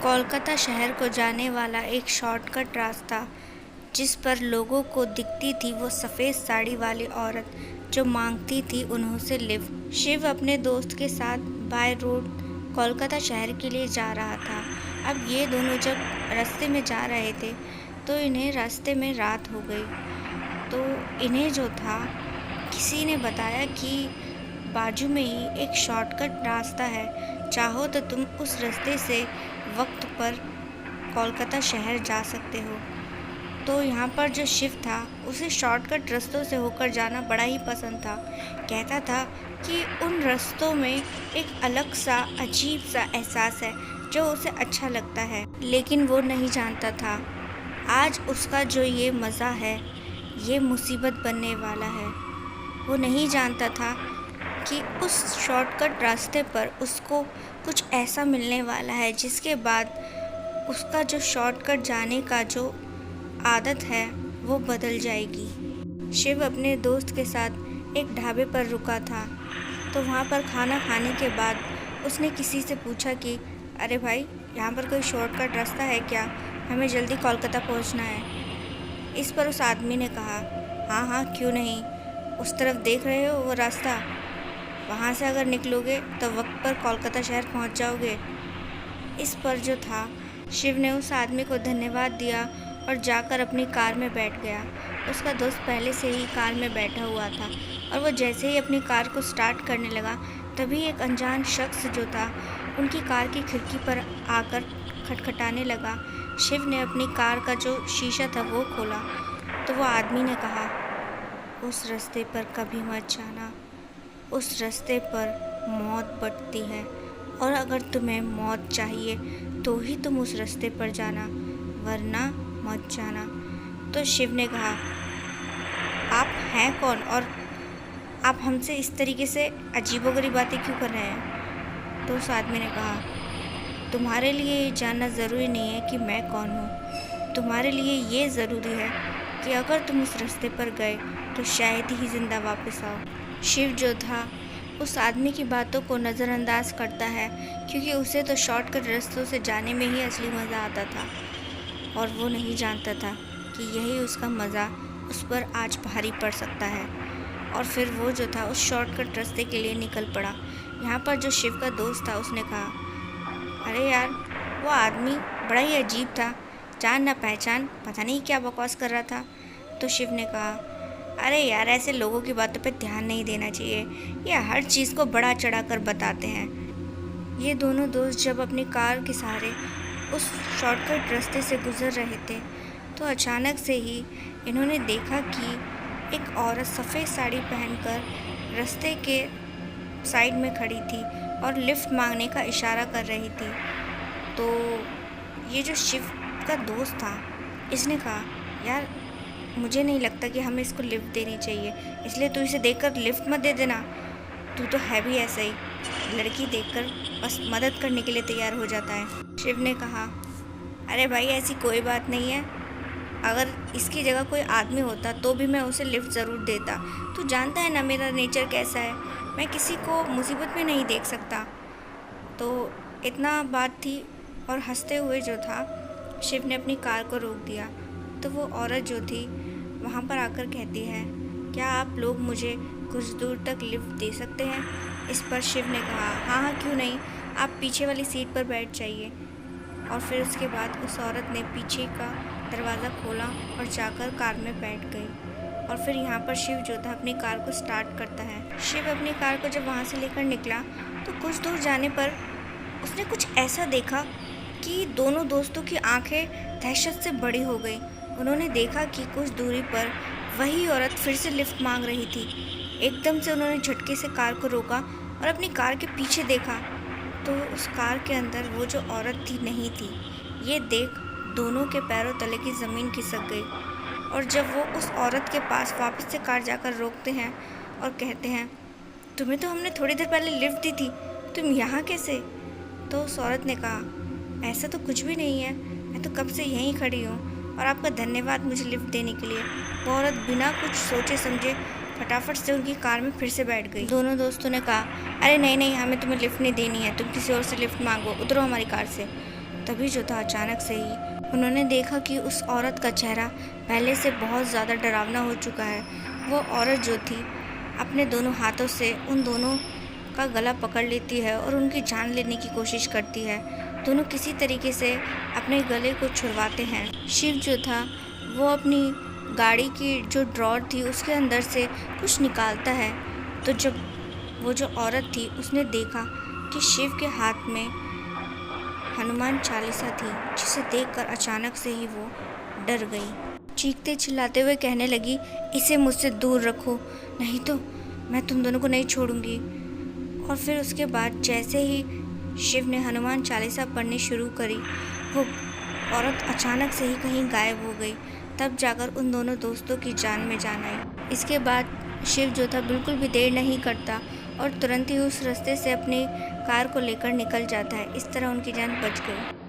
कोलकाता शहर को जाने वाला एक शॉर्टकट रास्ता जिस पर लोगों को दिखती थी वो सफ़ेद साड़ी वाली औरत जो मांगती थी उन्होंने लिफ्ट। शिव अपने दोस्त के साथ बाय रोड कोलकाता शहर के लिए जा रहा था। अब ये दोनों जब रास्ते में जा रहे थे तो इन्हें रास्ते में रात हो गई। तो इन्हें जो था किसी ने बताया कि बाजू में ही एक शॉर्टकट रास्ता है, चाहो तो तुम उस रास्ते से वक्त पर कोलकाता शहर जा सकते हो। तो यहाँ पर जो शिव था उसे शॉर्टकट रास्तों से होकर जाना बड़ा ही पसंद था। कहता था कि उन रास्तों में एक अलग सा अजीब सा एहसास है जो उसे अच्छा लगता है, लेकिन वो नहीं जानता था आज उसका जो ये मज़ा है ये मुसीबत बनने वाला है। वो नहीं जानता था कि उस शॉर्टकट रास्ते पर उसको कुछ ऐसा मिलने वाला है जिसके बाद उसका जो शॉर्टकट जाने का जो आदत है वो बदल जाएगी। शिव अपने दोस्त के साथ एक ढाबे पर रुका था। तो वहाँ पर खाना खाने के बाद उसने किसी से पूछा कि अरे भाई, यहाँ पर कोई शॉर्टकट रास्ता है क्या? हमें जल्दी कोलकाता पहुँचना है। इस पर उस आदमी ने कहा, हाँ हाँ क्यों नहीं, उस तरफ देख रहे हो वो रास्ता, वहाँ से अगर निकलोगे तो वक्त पर कोलकाता शहर पहुँच जाओगे। इस पर जो था शिव ने उस आदमी को धन्यवाद दिया और जाकर अपनी कार में बैठ गया। उसका दोस्त पहले से ही कार में बैठा हुआ था और वो जैसे ही अपनी कार को स्टार्ट करने लगा तभी एक अनजान शख्स जो था उनकी कार की खिड़की पर आकर खटखटाने लगा। शिव ने अपनी कार का जो शीशा था वो खोला तो वो आदमी ने कहा, उस रास्ते पर कभी मत जाना, उस रास्ते पर मौत बटती है और अगर तुम्हें मौत चाहिए तो ही तुम उस रास्ते पर जाना, वरना मत जाना। तो शिव ने कहा, आप हैं कौन और आप हमसे इस तरीके से अजीबोगरीब बातें क्यों कर रहे हैं? तो उस आदमी ने कहा, तुम्हारे लिए ये जानना ज़रूरी नहीं है कि मैं कौन हूँ, तुम्हारे लिए ये ज़रूरी है कि अगर तुम उस रास्ते पर गए तो शायद ही ज़िंदा वापस आओ। शिव जो था उस आदमी की बातों को नज़रअंदाज करता है क्योंकि उसे तो शॉर्टकट रास्तों से जाने में ही असली मज़ा आता था और वो नहीं जानता था कि यही उसका मज़ा उस पर आज भारी पड़ सकता है। और फिर वो जो था उस शॉर्टकट रास्ते के लिए निकल पड़ा। यहाँ पर जो शिव का दोस्त था उसने कहा, अरे यार, वो आदमी बड़ा ही अजीब था, जान ना पहचान, पता नहीं क्या बकवास कर रहा था। तो शिव ने कहा, अरे यार, ऐसे लोगों की बातों पे ध्यान नहीं देना चाहिए, ये हर चीज़ को बड़ा चढ़ा कर बताते हैं। ये दोनों दोस्त जब अपनी कार के सहारे उस शॉर्टकट रास्ते से गुजर रहे थे तो अचानक से ही इन्होंने देखा कि एक औरत सफ़ेद साड़ी पहनकर रास्ते के साइड में खड़ी थी और लिफ्ट मांगने का इशारा कर रही थी। तो ये जो शिव का दोस्त था इसने कहा, यार मुझे नहीं लगता कि हमें इसको लिफ्ट देनी चाहिए, इसलिए तू इसे देखकर लिफ्ट मत दे देना, तू तो है भी ऐसा ही, लड़की देखकर बस मदद करने के लिए तैयार हो जाता है। शिव ने कहा, अरे भाई ऐसी कोई बात नहीं है, अगर इसकी जगह कोई आदमी होता तो भी मैं उसे लिफ्ट ज़रूर देता, तू जानता है ना मेरा नेचर कैसा है, मैं किसी को मुसीबत में नहीं देख सकता। तो इतना बात थी और हंसते हुए जो था शिव ने अपनी कार को रोक दिया। तो वो औरत जो थी वहाँ पर आकर कहती है, क्या आप लोग मुझे कुछ दूर तक लिफ्ट दे सकते हैं? इस पर शिव ने कहा, हाँ हाँ क्यों नहीं, आप पीछे वाली सीट पर बैठ जाइए। और फिर उसके बाद उस औरत ने पीछे का दरवाज़ा खोला और जाकर कार में बैठ गई। और फिर यहाँ पर शिव जो था अपनी कार को स्टार्ट करता है। शिव अपनी कार को जब वहाँ से लेकर निकला तो कुछ दूर जाने पर उसने कुछ ऐसा देखा कि दोनों दोस्तों की आंखें दहशत से बड़ी हो गई। उन्होंने देखा कि कुछ दूरी पर वही औरत फिर से लिफ्ट मांग रही थी। एकदम से उन्होंने झटके से कार को रोका और अपनी कार के पीछे देखा तो उस कार के अंदर वो जो औरत थी नहीं थी। ये देख दोनों के पैरों तले की ज़मीन खिसक गई। और जब वो उस औरत के पास वापस से कार जाकर रोकते हैं और कहते हैं, तुम्हें तो हमने थोड़ी देर पहले लिफ्ट दी थी, तुम यहाँ कैसे? तो उस औरत ने कहा, ऐसा तो कुछ भी नहीं है, मैं तो कब से यहीं खड़ी हूँ और आपका धन्यवाद मुझे लिफ्ट देने के लिए। वो औरत बिना कुछ सोचे समझे फटाफट से उनकी कार में फिर से बैठ गई। दोनों दोस्तों ने कहा, अरे नहीं नहीं, हमें तुम्हें लिफ्ट नहीं देनी है, तुम किसी और से लिफ्ट मांगो, उतरो हमारी कार से। तभी जो था अचानक से ही उन्होंने देखा कि उस औरत का चेहरा पहले से बहुत ज़्यादा डरावना हो चुका है। वो औरत जो थी अपने दोनों हाथों से उन दोनों का गला पकड़ लेती है और उनकी जान लेने की कोशिश करती है। दोनों किसी तरीके से अपने गले को छुड़वाते हैं। शिव जो था वो अपनी गाड़ी की जो ड्रॉर थी उसके अंदर से कुछ निकालता है। तो जब वो जो औरत थी उसने देखा कि शिव के हाथ में हनुमान चालीसा थी, जिसे देखकर अचानक से ही वो डर गई। चीखते चिल्लाते हुए कहने लगी, इसे मुझसे दूर रखो, नहीं तो मैं तुम दोनों को नहीं छोड़ूंगी। और फिर उसके बाद जैसे ही शिव ने हनुमान चालीसा पढ़नी शुरू करी, वो औरत अचानक से ही कहीं गायब हो गई। तब जाकर उन दोनों दोस्तों की जान में जान आई। इसके बाद शिव जो था बिल्कुल भी देर नहीं करता और तुरंत ही उस रास्ते से अपनी कार को लेकर निकल जाता है। इस तरह उनकी जान बच गई।